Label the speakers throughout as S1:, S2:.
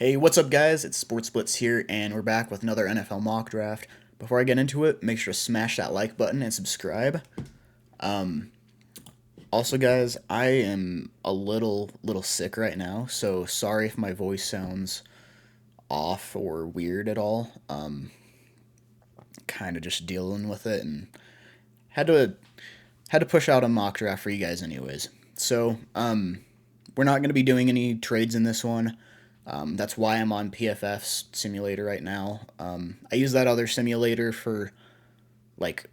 S1: Hey, what's up, guys? It's Sports Blitz here, and we're back with another NFL mock draft. Before I get into it, make sure to smash that like button and subscribe. Um, Also, guys, I am a little sick right now, so sorry if my voice sounds off or weird at all. Kind of just dealing with it, and had to had to push out a mock draft for you guys, anyways. So, we're not going to be doing any trades in this one. That's why I'm on PFF's simulator right now. I use that other simulator for like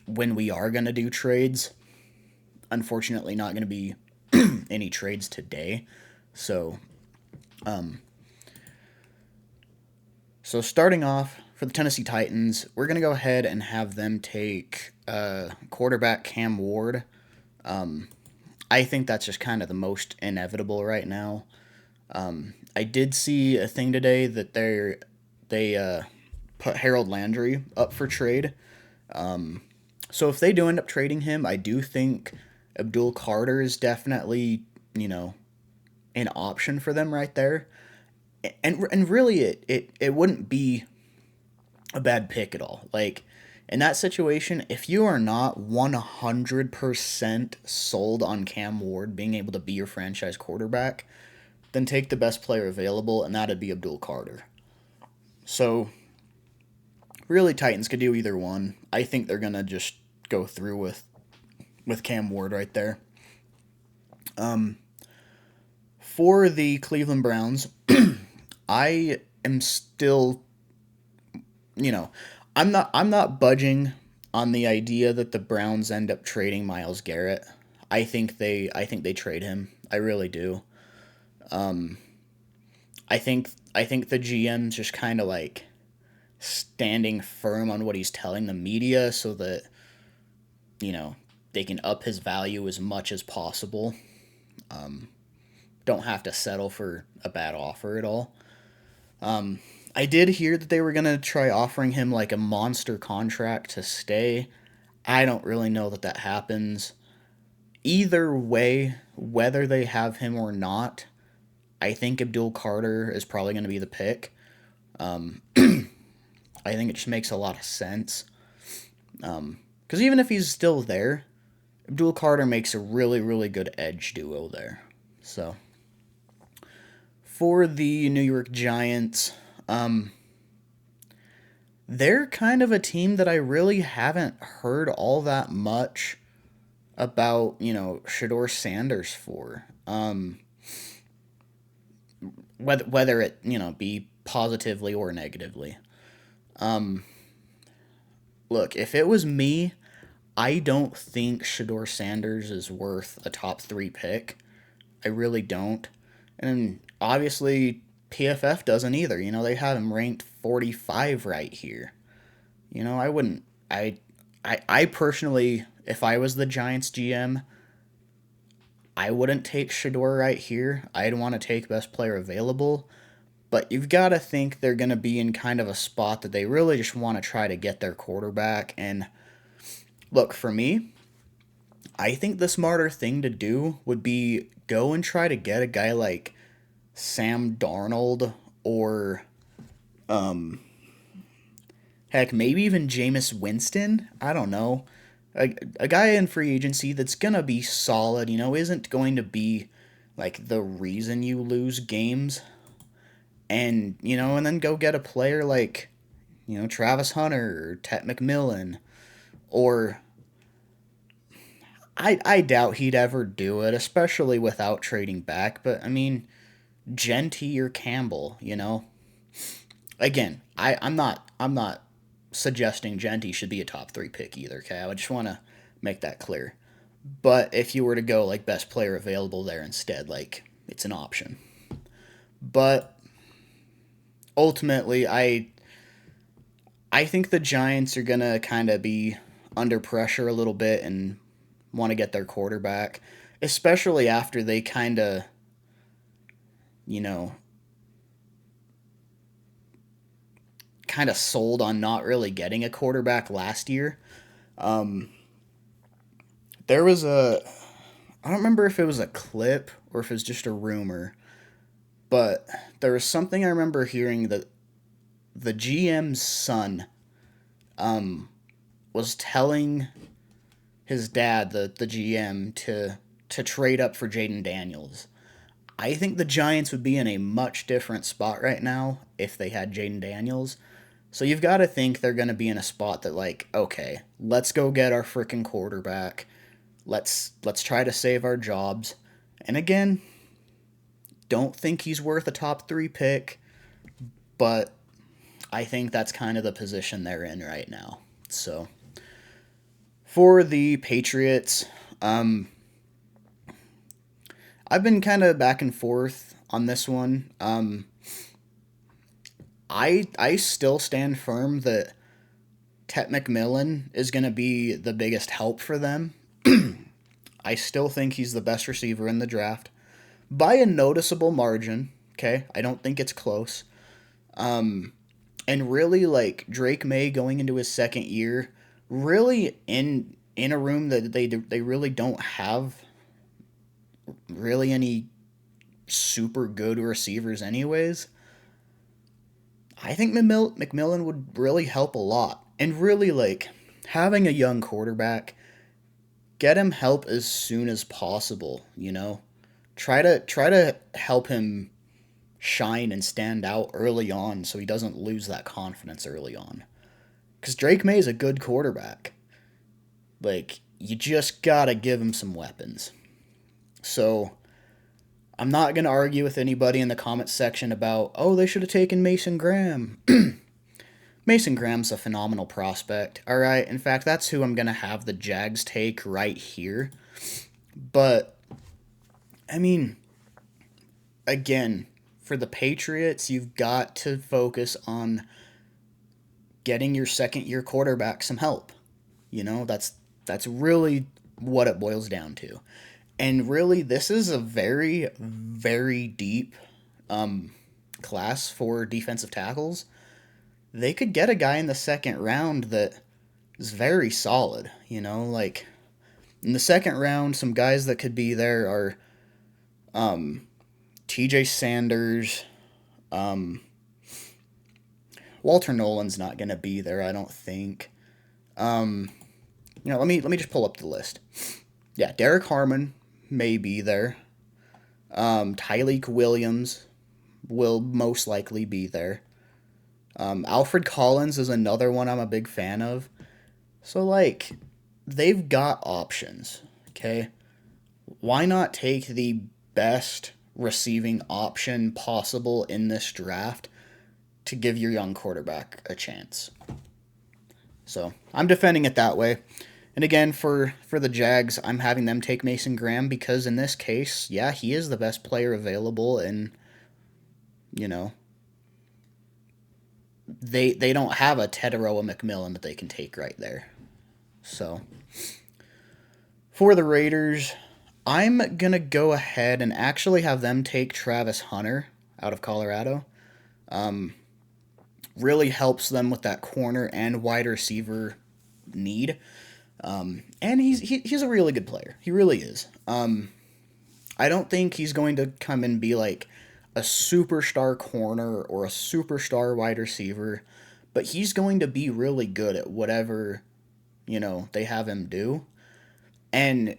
S1: when we are going to do trades. Unfortunately, not going to be any trades today. So, um, so starting off for the Tennessee Titans, we're going to go ahead and have them take quarterback Cam Ward. I think that's just kind of the most inevitable right now. I did see a thing today that they put Harold Landry up for trade. So if they do end up trading him, I do think Abdul Carter is definitely an option for them right there. And really, it wouldn't be a bad pick at all. Like in that situation, if you are not 100% sold on Cam Ward being able to be your franchise quarterback, then take the best player available, and that'd be Abdul Carter. So really, Titans could do either one. I think they're gonna just go through with Cam Ward right there. Um, for the Cleveland Browns, I am still, you know, I'm not budging on the idea that the Browns end up trading Miles Garrett. I think they trade him. I really do. Um, I think the GM's just kind of like standing firm on what he's telling the media so that you know they can up his value as much as possible. Um, don't have to settle for a bad offer at all. Um, I did hear that they were gonna try offering him like a monster contract to stay. I don't really know that that happens. Either way, whether they have him or not, I think Abdul Carter is probably going to be the pick. Um, I think it just makes a lot of sense. Because even if he's still there, Abdul Carter makes a really good edge duo there. So for the New York Giants, they're kind of a team that I really haven't heard all that much about, Shador Sanders for. Whether it, be positively or negatively. Um, Look, if it was me, I don't think Shador Sanders is worth a top three pick. I really don't. And obviously, PFF doesn't either. They have him ranked 45 right here. I wouldn't. I personally, if I was the Giants GM, I wouldn't take Shador right here. I'd want to take best player available. But you've got to think they're going to be in kind of a spot that they really just want to try to get their quarterback. And look, for me, I think the smarter thing to do would be go and try to get a guy like Sam Darnold or, um, heck, maybe even Jameis Winston. I don't know. A guy in free agency that's going to be solid, isn't going to be like the reason you lose games. And then go get a player like, Travis Hunter or Tet McMillan. Or I doubt he'd ever do it, especially without trading back. But I mean, Genty or Campbell. Again, I'm not suggesting Genty should be a top three pick either. Okay, I just want to make that clear. But if you were to go like best player available there instead, like it's an option. But ultimately, I think the Giants are gonna kind of be under pressure a little bit and want to get their quarterback, especially after they you know, kind of sold on not really getting a quarterback last year. Um, there was a, I don't remember if it was a clip or if it was just a rumor, But there was something I remember hearing that the GM's son was telling his dad, the GM, to trade up for Jaden Daniels. I think the Giants would be in a much different spot right now if they had Jaden Daniels. So you've got to think they're going to be in a spot that, like, okay, let's go get our freaking quarterback. Let's try to save our jobs. And again, don't think he's worth a top 3 pick, but I think that's kind of the position they're in right now. So for the Patriots, I've been kind of back and forth on this one. I still stand firm that Tet McMillan is going to be the biggest help for them. I still think he's the best receiver in the draft by a noticeable margin. Okay, I don't think it's close. And really, like, Drake May going into his second year, really in a room that they really don't have really any super good receivers anyways. I think McMillan would really help a lot. And really, like, having a young quarterback, get him help as soon as possible, you know? Try to help him shine and stand out early on so he doesn't lose that confidence early on. Because Drake May is a good quarterback. Like, you just gotta give him some weapons. So, I'm not going to argue with anybody in the comments section about, oh, they should have taken Mason Graham. Mason Graham's a phenomenal prospect. All right, in fact, that's who I'm going to have the Jags take right here. But, I mean, again, for the Patriots, you've got to focus on getting your second-year quarterback some help. You know, that's really what it boils down to. And really, this is a very, very deep class for defensive tackles. They could get a guy in the second round that is very solid. You know, like in the second round, some guys that could be there are TJ Sanders. Walter Nolan's not going to be there, I don't think. Let me just pull up the list. Yeah, Derek Harmon may be there. Tyleik Williams will most likely be there. Alfred Collins is another one I'm a big fan of. So, like, they've got options, okay? Why not take the best receiving option possible in this draft to give your young quarterback a chance? So, I'm defending it that way. And again, for the Jags, I'm having them take Mason Graham because in this case, yeah, he is the best player available, and, you know, they don't have a Teteroa McMillan that they can take right there. So, for the Raiders, I'm going to go ahead and actually have them take Travis Hunter out of Colorado. Really helps them with that corner and wide receiver need. And he's a really good player. He really is. I don't think he's going to come and be like a superstar corner or a superstar wide receiver, but he's going to be really good at whatever, they have him do. And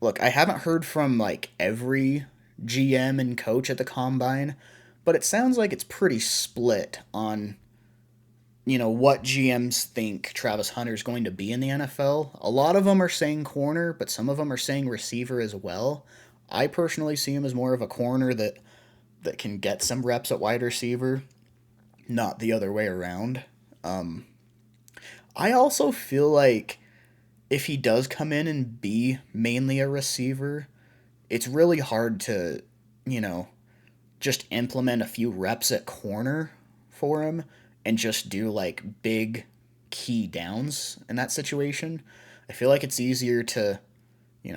S1: look, I haven't heard from like every GM and coach at the Combine, but it sounds like it's pretty split on what GMs think Travis Hunter is going to be in the NFL. A lot of them are saying corner, but some of them are saying receiver as well. I personally see him as more of a corner that can get some reps at wide receiver, not the other way around. I also feel like if he does come in and be mainly a receiver, it's really hard to, just implement a few reps at corner for him and just do like big key downs in that situation. I feel like it's easier to,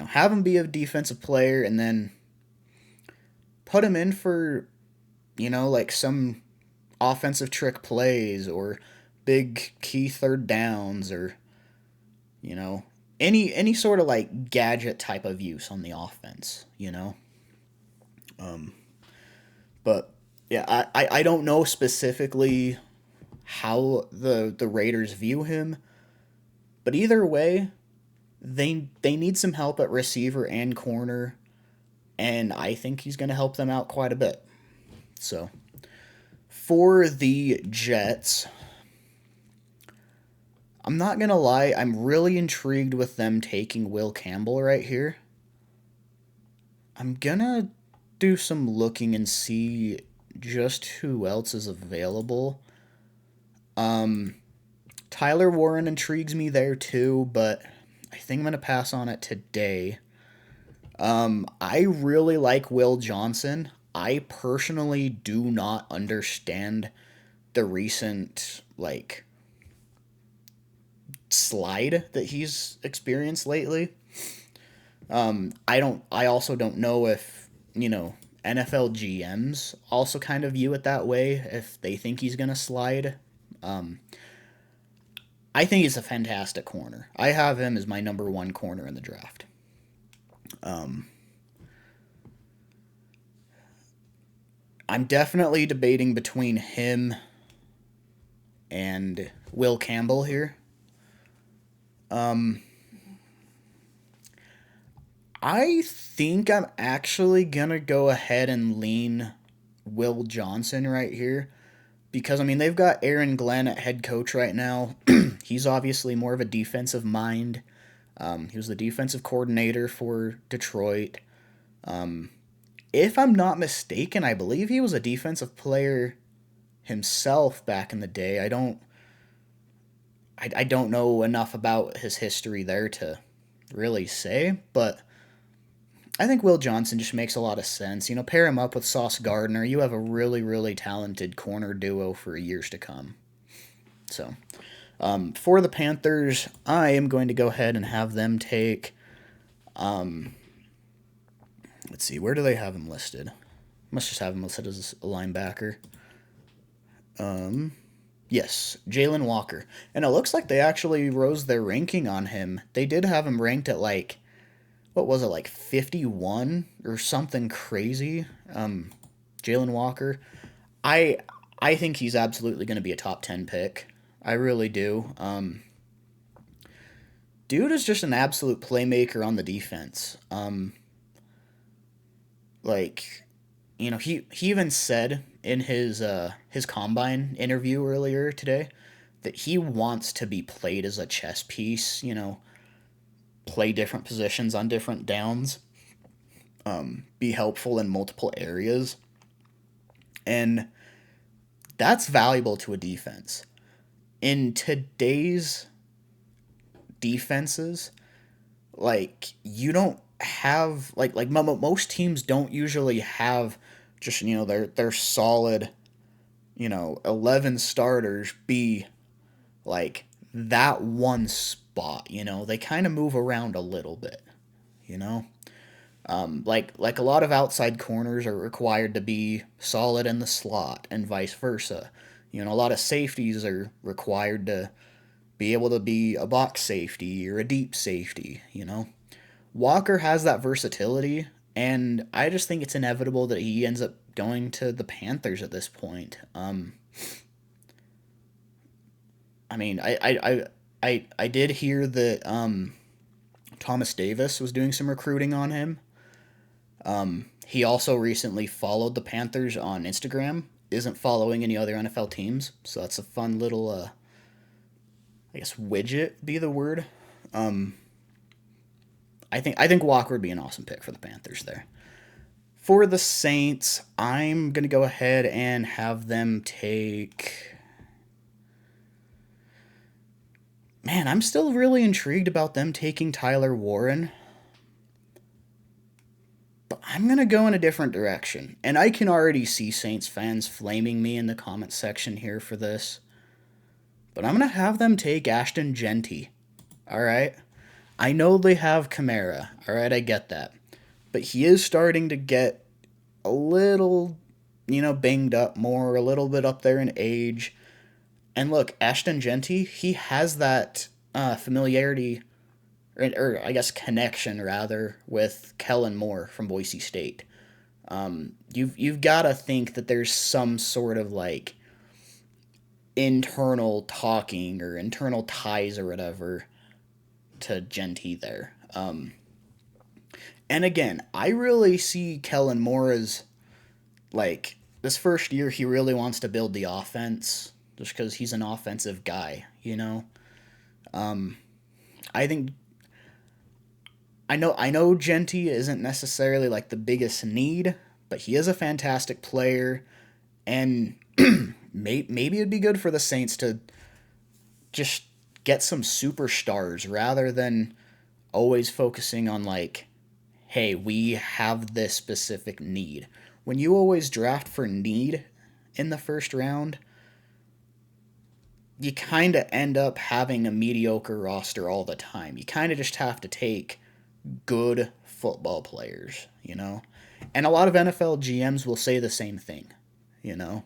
S1: have him be a defensive player and then put him in for, like some offensive trick plays or big key third downs or, any sort of like gadget type of use on the offense, But yeah, I don't know specifically how the Raiders view him, but either way, they need some help at receiver and corner, and I think he's going to help them out quite a bit. So, for the Jets, I'm not going to lie, I'm really intrigued with them taking Will Campbell right here. I'm going to do some looking and see just who else is available. Tyler Warren intrigues me there too, but I think I'm going to pass on it today. I really like Will Johnson. I personally do not understand the recent slide that he's experienced lately. I also don't know if, NFL GMs also kind of view it that way, if they think he's going to slide. Um, I think he's a fantastic corner. I have him as my number one corner in the draft. Um, I'm definitely debating between him and Will Campbell here. Um, I think I'm actually gonna go ahead and lean Will Johnson right here because they've got Aaron Glenn at head coach right now. He's obviously more of a defensive mind. He was the defensive coordinator for Detroit. Um, if I'm not mistaken, I believe he was a defensive player himself back in the day. I don't know enough about his history there to really say, but I think Will Johnson just makes a lot of sense. Pair him up with Sauce Gardner. You have a really, really talented corner duo for years to come. So, for the Panthers, I am going to go ahead and have them take. Let's see, where do they have him listed? Must just have him listed as a linebacker. Yes, Jalen Walker. And it looks like they actually rose their ranking on him. They did have him ranked at what was it, 51 or something crazy? Jalen Walker. I I think he's absolutely going to be a top 10 pick. I really do. Dude is just an absolute playmaker on the defense. Like, he even said in his combine interview earlier today that he wants to be played as a chess piece. Play different positions on different downs. Be helpful in multiple areas, and that's valuable to a defense. In today's defenses, you don't have most teams don't usually have just their solid 11 starters be that one spot. They kind of move around a little bit. you know like a lot of outside corners are required to be solid in the slot and vice versa. A lot of safeties are required to be able to be a box safety or a deep safety. Walker has that versatility, and I just think it's inevitable that he ends up going to the Panthers at this point. I did hear that Thomas Davis was doing some recruiting on him. He also recently followed the Panthers on Instagram. Isn't following any other NFL teams, so that's a fun little, I guess, widget be the word. I think Walker would be an awesome pick for the Panthers there. For the Saints, I'm gonna go ahead and have them take. Man, I'm still really intrigued about them taking Tyler Warren. But I'm going to go in a different direction. And I can already see Saints fans flaming me in the comment section here for this. But I'm going to have them take Ashton Genty. Alright? I know they have Kamara. Alright, I get that. But he is starting to get a little, banged up more, a little bit up there in age. And look, Ashton Genty, he has that familiarity, or I guess connection rather, with Kellen Moore from Boise State. You've got to think that there's some sort of like internal talking or internal ties or whatever to Genty there. And again, I really see Kellen Moore as like this first year he really wants to build the offense just because he's an offensive guy, you know. I think I know Genty isn't necessarily like the biggest need, but he is a fantastic player, and maybe it'd be good for the Saints to just get some superstars rather than always focusing on like, hey, we have this specific need. When you always draft for need in the first round, you kind of end up having a mediocre roster all the time. You kind of just have to take good football players, you know? And a lot of NFL GMs will say the same thing, you know?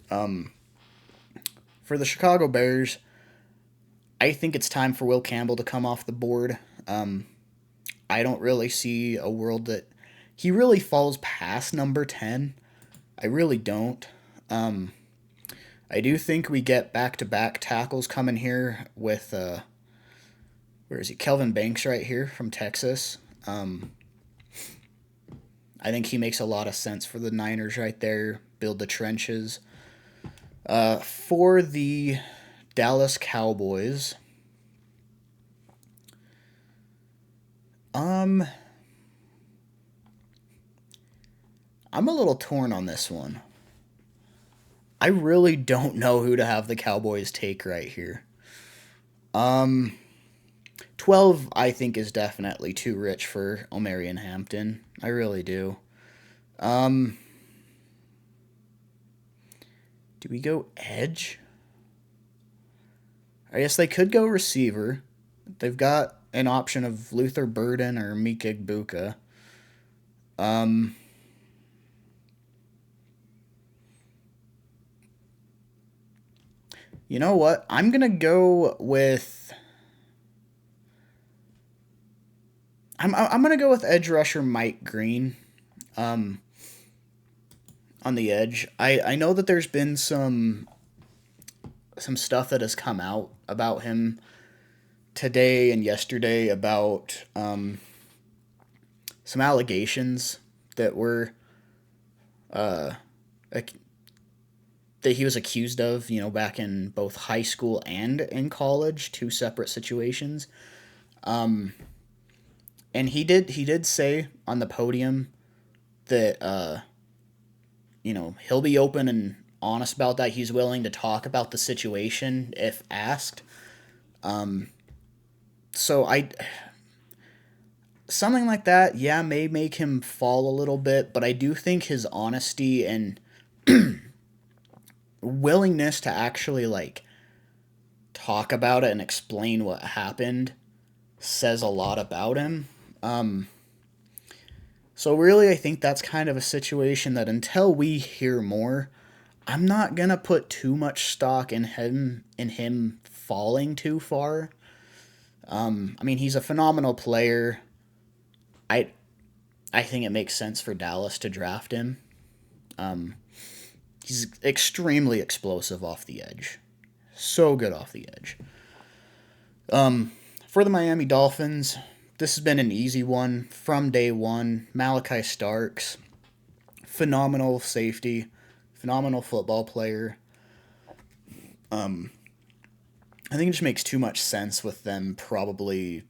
S1: For the Chicago Bears, I think it's time for Will Campbell to come off the board. I don't really see a world that he really falls past number 10. I really don't. I do think we get back-to-back tackles coming here with, where is he? Kelvin Banks right here from Texas. I think he makes a lot of sense for the Niners right there. Build the trenches. For the Dallas Cowboys, I'm a little torn on this one. I really don't know who to have the Cowboys take right here. 12, I think, is definitely too rich for Omarion Hampton. I really do. Do we go edge? I guess they could go receiver. They've got an option of Luther Burden or Mika Igbuka. You know what? I'm going to go with... I'm going to go with edge rusher Mike Green on the edge. I know that there's been some stuff that has come out about him today and yesterday about some allegations that were that he was accused of, you know, back in both high school and in college, two separate situations. And he did say on the podium that you know, he'll be open and honest about that. He's willing to talk about the situation if asked. So something like that, yeah, may make him fall a little bit, but I do think his honesty and willingness to actually like talk about it and explain what happened says a lot about him. So really, I think that's kind of a situation that until we hear more, I'm not gonna put too much stock in him falling too far. I mean, he's a phenomenal player. I I think it makes sense for Dallas to draft him. He's extremely explosive off the edge, so good off the edge. For the Miami Dolphins, this has been an easy one from day one. Malachi Starks, phenomenal safety, phenomenal football player. I think it just makes too much sense with them probably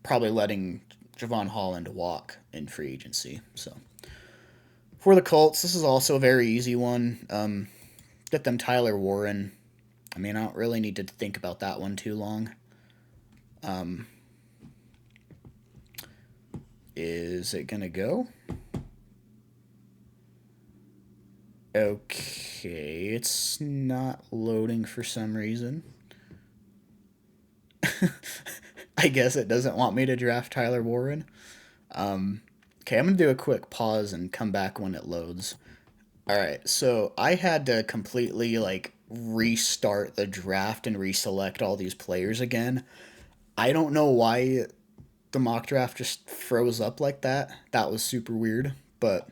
S1: letting Javon Holland walk in free agency. So for the Colts, this is also a very easy one. Get them Tyler Warren. I mean, I don't really need to think about that one too long. Is it gonna go? Okay, it's not loading for some reason. I guess it doesn't want me to draft Tyler Warren. Okay, I'm going to do a quick pause and come back when it loads. Alright, so I had to completely, like, restart the draft and reselect all these players again. I don't know why the mock draft just froze up like that. That was super weird. But,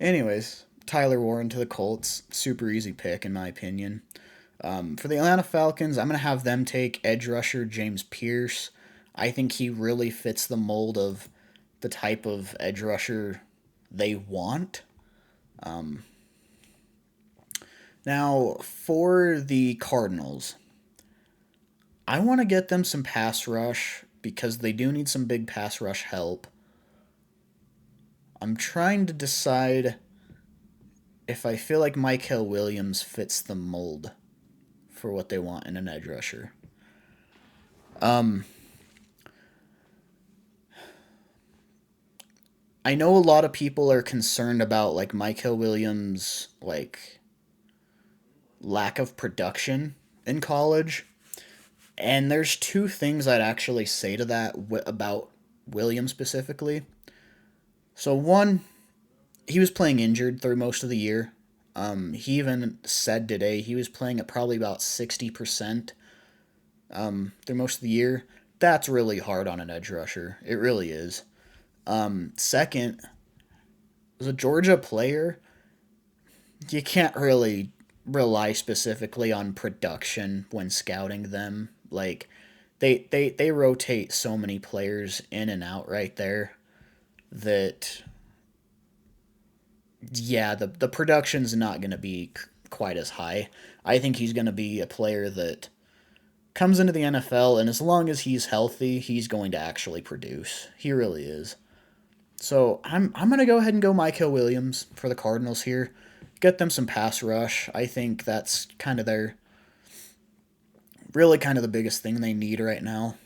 S1: anyways, Tyler Warren to the Colts. Super easy pick, in my opinion. For the Atlanta Falcons, I'm going to have them take edge rusher James Pierce. I think he really fits the mold of the type of edge rusher they want. Now, for the Cardinals, I want to get them some pass rush because they do need some big pass rush help. I'm trying to decide if I feel like Mykel Williams fits the mold for what they want in an edge rusher. I know a lot of people are concerned about like Mykel Williams' like lack of production in college. And there's two things I'd actually say to that about Williams specifically. So one, he was playing injured through most of the year. He even said today he was playing at probably about 60% through most of the year. That's really hard on an edge rusher. It really is. Second, as a Georgia player, you can't really rely specifically on production when scouting them. Like they rotate so many players in and out right there that yeah, the production's not going to be quite as high. I think he's going to be a player that comes into the NFL, and as long as he's healthy, he's going to actually produce. He really is. So I'm going to go ahead and go Mykel Williams for the Cardinals here. Get them some pass rush. I think that's kind of really kind of the biggest thing they need right now.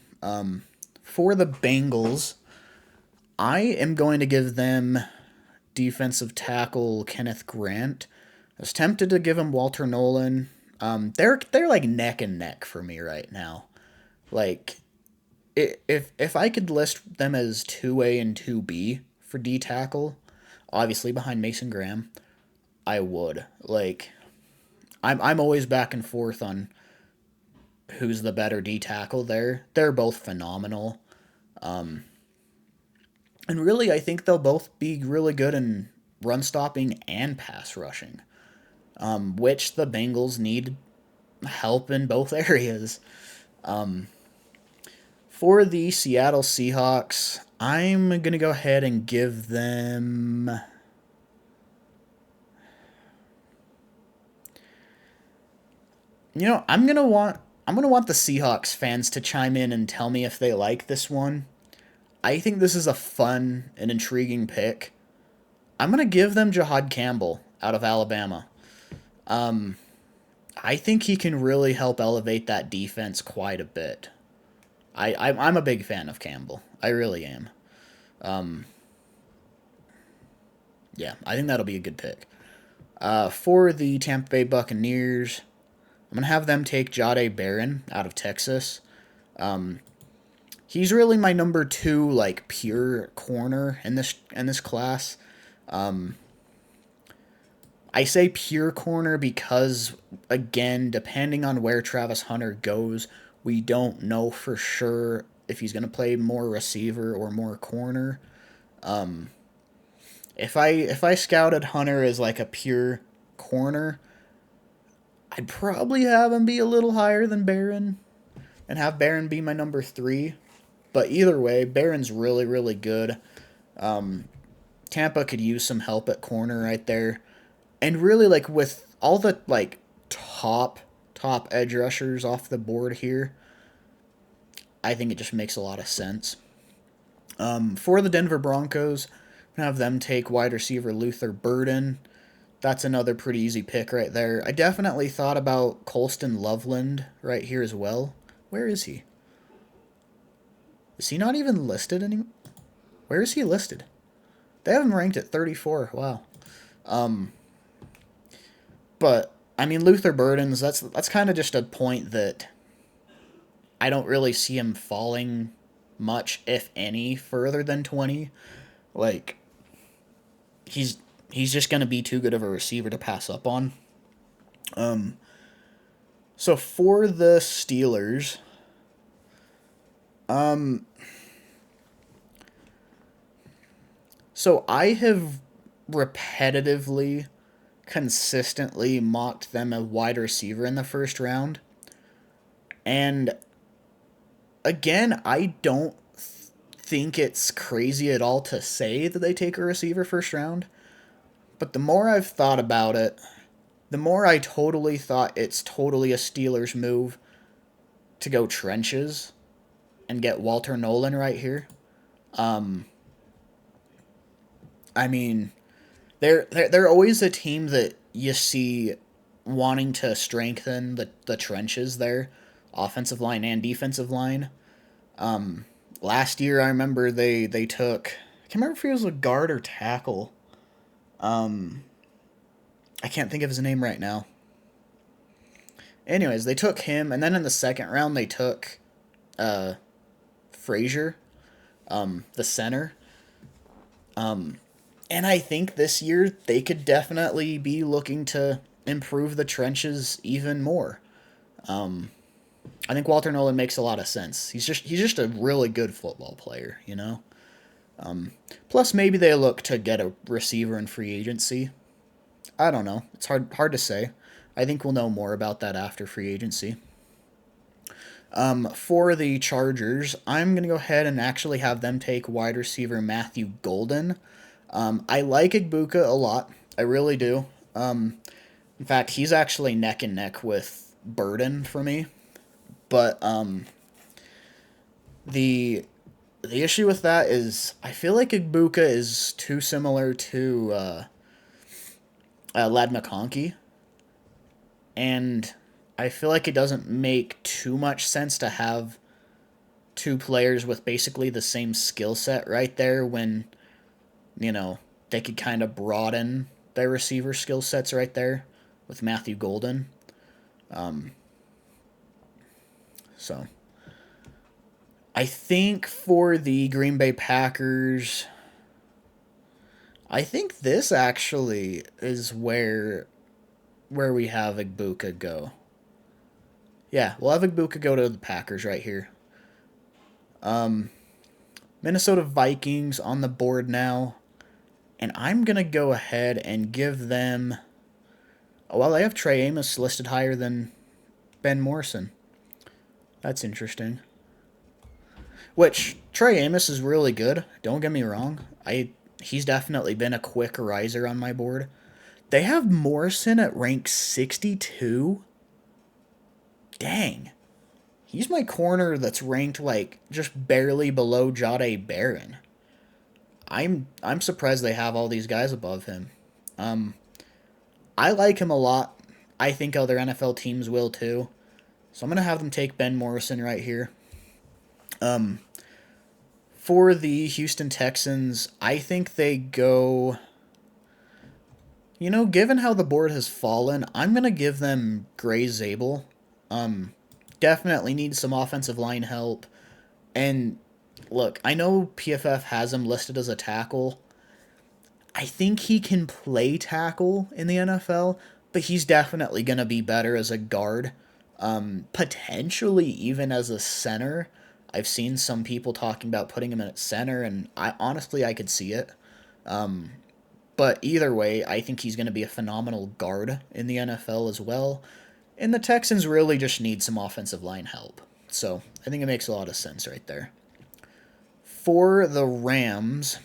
S1: For the Bengals, I am going to give them defensive tackle Kenneth Grant. I was tempted to give him Walter Nolan. They're like neck and neck for me right now. Like if I could list them as 2A and 2B for D tackle, obviously behind Mason Graham, I would. Like I'm always back and forth on who's the better D tackle there. They're both phenomenal. And really, I think they'll both be really good in run stopping and pass rushing, which the Bengals need help in both areas. For the Seattle Seahawks, I'm going to go ahead and give them... I'm going to want the Seahawks fans to chime in and tell me if they like this one. I think this is a fun and intriguing pick. I'm going to give them Jahad Campbell out of Alabama. I think he can really help elevate that defense quite a bit. I'm a big fan of Campbell. I really am. Yeah, I think that'll be a good pick. For the Tampa Bay Buccaneers, I'm going to have them take Jahdae Barron out of Texas. He's really my number 2, like, pure corner in this class. I say pure corner because, again, depending on where Travis Hunter goes, we don't know for sure if he's going to play more receiver or more corner. If I scouted Hunter as like a pure corner, I'd probably have him be a little higher than Barron and have Barron be my number 3. But either way, Barron's really, really good. Tampa could use some help at corner right there. And really, like, with all the, like, top edge rushers off the board here, I think it just makes a lot of sense. For the Denver Broncos, I'm going to have them take wide receiver Luther Burden. That's another pretty easy pick right there. I definitely thought about Colston Loveland right here as well. Where is he? Is he not even listed anymore? Where is he listed? They have him ranked at 34. Wow. But I mean, Luther Burden's that's kind of just a point that I don't really see him falling much, if any, further than 20. Like he's just gonna be too good of a receiver to pass up on. So for the Steelers, so I have repetitively, consistently mocked them a wide receiver in the first round. And again, I don't think it's crazy at all to say that they take a receiver first round. But the more I've thought about it, the more I totally thought it's totally a Steelers move to go trenches and get Walter Nolan right here. Um, I mean, they're always a team that you see wanting to strengthen the trenches there, offensive line and defensive line. Um, Last year, I remember they took, I can't remember if he was a guard or tackle. Um, I can't think of his name right now. Anyways, they took him, and then in the second round they took uh, Frazier, the center. Um, and I think this year they could definitely be looking to improve the trenches even more. Um, I think Walter Nolan makes a lot of sense. He's just a really good football player, you know. Plus, maybe they look to get a receiver in free agency. I don't know. It's hard to say. I think we'll know more about that after free agency. For the Chargers, I'm gonna go ahead and actually have them take wide receiver Matthew Golden. I like Igbuka a lot. I really do. In fact, he's actually neck and neck with Burden for me. But the the issue with that is I feel like Igbuka is too similar to Lad McConkey, and I feel like it doesn't make too much sense to have two players with basically the same skill set right there when, you know, they could kind of broaden their receiver skill sets right there with Matthew Golden. Um, so I think for the Green Bay Packers, I think this actually is where we have Igbuka go. Yeah, we'll have Igbuka go to the Packers right here. Um, Minnesota Vikings on the board now, and I'm gonna go ahead and give them. Oh, well, I have Trey Amos listed higher than Ben Morrison. That's interesting. Which Trey Amos is really good. Don't get me wrong. He's definitely been a quick riser on my board. They have Morrison at rank 62. Dang. He's my corner that's ranked like just barely below Jade Barron. I'm surprised they have all these guys above him. Um, I like him a lot. I think other NFL teams will too. So I'm gonna have them take Ben Morrison right here. Um, for the Houston Texans, I think they go. You know, given how the board has fallen, I'm gonna give them Gray Zabel. Um, Definitely needs some offensive line help. And look, I know PFF has him listed as a tackle. I think he can play tackle in the NFL, but he's definitely going to be better as a guard. Potentially even as a center. I've seen some people talking about putting him at center, and I could see it. Um, but either way, I think he's going to be a phenomenal guard in the NFL as well. And the Texans really just need some offensive line help. So I think it makes a lot of sense right there. For the Rams,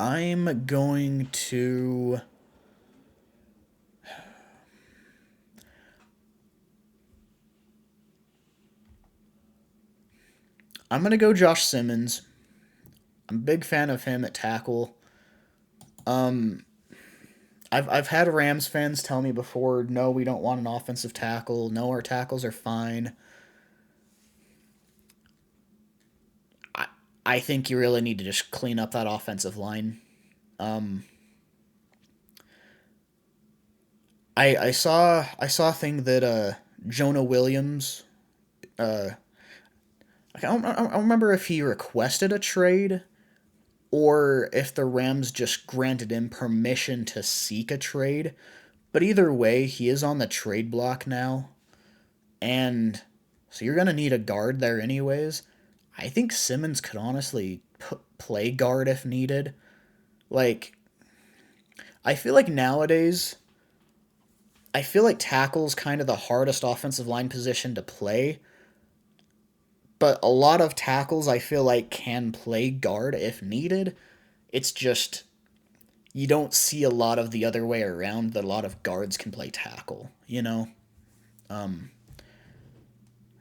S1: I'm going to. I'm going to go Josh Simmons. I'm a big fan of him at tackle. Um, I've had Rams fans tell me before, no, we don't want an offensive tackle. No, our tackles are fine. I I think you really need to just clean up that offensive line. Um, I saw a thing that Jonah Williams. Uh, I don't remember if he requested a trade or if the Rams just granted him permission to seek a trade. But either way, he is on the trade block now, and so you're gonna need a guard there anyways. I think Simmons could honestly play guard if needed. Like I feel like nowadays, I feel like tackle's kind of the hardest offensive line position to play, but a lot of tackles I feel like can play guard if needed. It's just you don't see a lot of the other way around that a lot of guards can play tackle, you know? Um,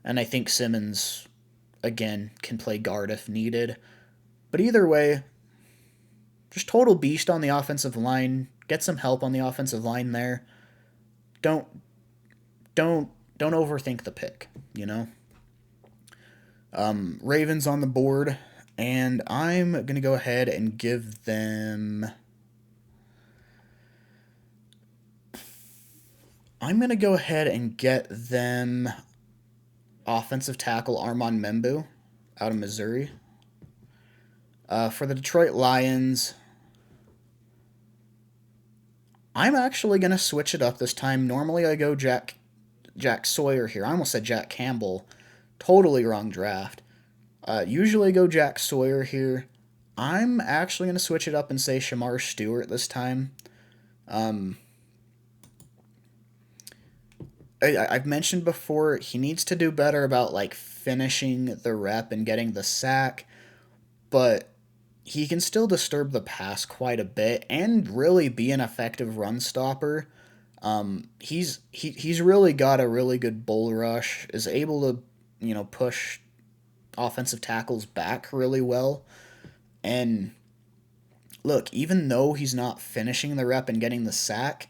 S1: and I think Simmons, again, can play guard if needed. But either way, just total beast on the offensive line. Get some help on the offensive line there. Don't don't don't overthink the pick, you know? Ravens on the board, and I'm gonna go ahead and give them. I'm gonna go ahead and get them offensive tackle Armand Membu out of Missouri. For the Detroit Lions, I'm actually gonna switch it up this time. Normally I go Jack Sawyer here. I almost said Jack Campbell. Totally wrong draft. Usually I go Jack Sawyer here. I'm actually gonna switch it up and say Shamar Stewart this time. Um, I've mentioned before he needs to do better about like finishing the rep and getting the sack, but he can still disturb the pass quite a bit and really be an effective run stopper. He's really got a really good bull rush. Is able to push offensive tackles back really well. And look, even though he's not finishing the rep and getting the sack,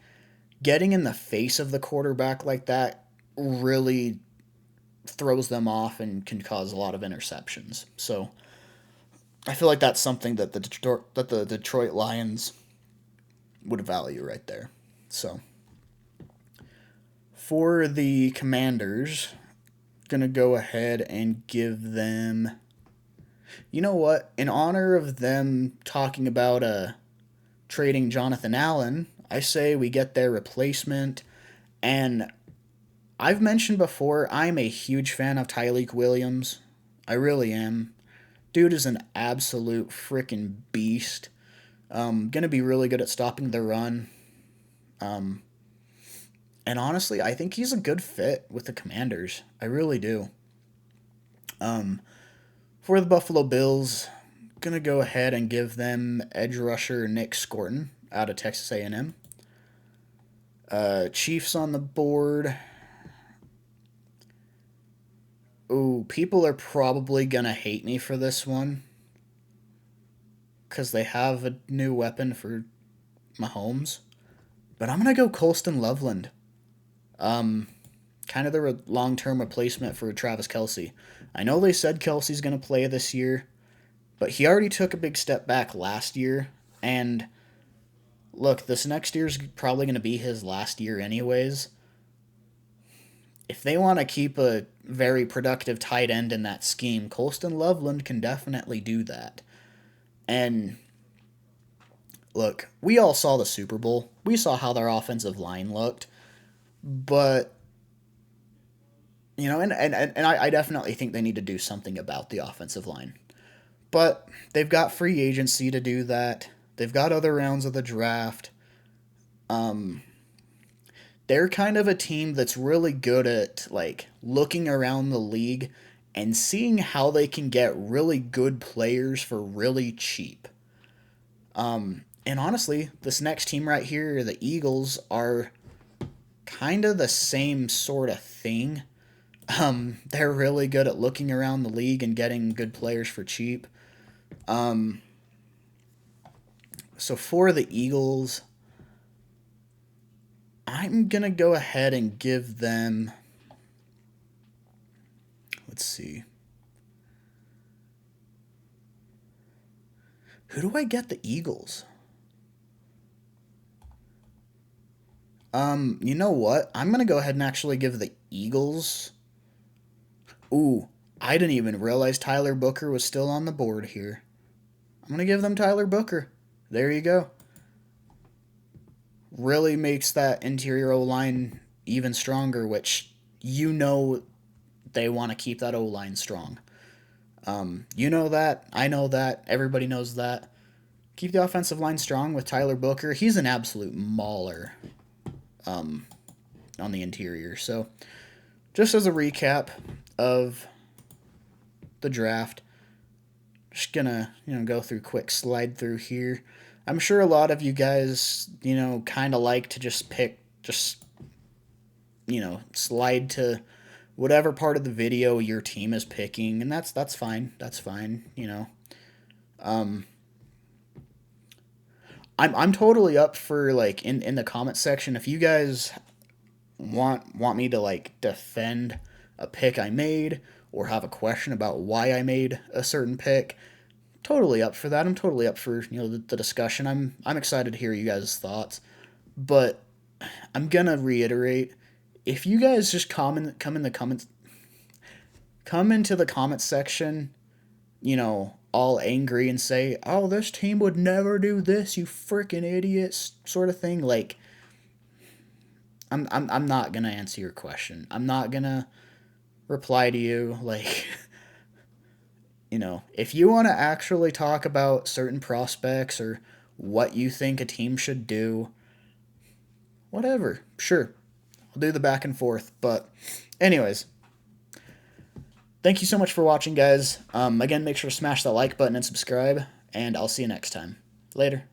S1: getting in the face of the quarterback like that really throws them off and can cause a lot of interceptions. So I feel like that's something that the Detroit Lions would value right there. So for the Commanders, gonna go ahead and give them. You know what? In honor of them talking about trading Jonathan Allen, I say we get their replacement. And I've mentioned before, I'm a huge fan of Tyleik Williams. I really am. Dude is an absolute freaking beast. Gonna be really good at stopping the run. Um, and honestly, I think he's a good fit with the Commanders. I really do. Um, for the Buffalo Bills, gonna go ahead and give them edge rusher Nick Scorton out of Texas A&M. Chiefs on the board. Ooh, people are probably gonna hate me for this one because they have a new weapon for Mahomes. But I'm gonna go Colston Loveland. Um, Kind of the long-term replacement for Travis Kelce. I know they said Kelsey's gonna play this year, but he already took a big step back last year. And look, this next year's probably gonna be his last year anyways. If they want to keep a very productive tight end in that scheme, Colston Loveland can definitely do that. And look, we all saw the Super Bowl. We saw how their offensive line looked. But, and I definitely think they need to do something about the offensive line. But they've got free agency to do that. They've got other rounds of the draft. Um, they're kind of a team that's really good at like looking around the league and seeing how they can get really good players for really cheap. And honestly, this next team right here, the Eagles, are kind of the same sort of thing. They're really good at looking around the league and getting good players for cheap. Um, so for the Eagles, I'm going to go ahead and give them. Let's see. Who do I get the Eagles? You know what? I'm going to go ahead and actually give the Eagles. Ooh, I didn't even realize Tyler Booker was still on the board here. I'm going to give them Tyler Booker. There you go. Really makes that interior O-line even stronger, which they want to keep that O-line strong. You know that. I know that. Everybody knows that. keep the offensive line strong with Tyler Booker. He's an absolute mauler on the interior. So, just as a recap of the draft, just gonna go through quick slide through here. I'm sure a lot of you guys kind of like to just pick slide to whatever part of the video your team is picking, and that's fine. That's fine. Um, I'm totally up for like in the comment section if you guys want me to like defend a pick I made or have a question about why I made a certain pick. Totally up for that. I'm totally up for the discussion. I'm excited to hear you guys' thoughts, but I'm gonna reiterate: if you guys just come into the comments section, all angry and say, "Oh, this team would never do this, you freaking idiots," sort of thing. Like, I'm not gonna answer your question. I'm not gonna reply to you. Like, if you want to actually talk about certain prospects or what you think a team should do, whatever, sure, I'll do the back and forth. But, anyways, thank you so much for watching, guys. Again, make sure to smash that like button and subscribe, and I'll see you next time. Later.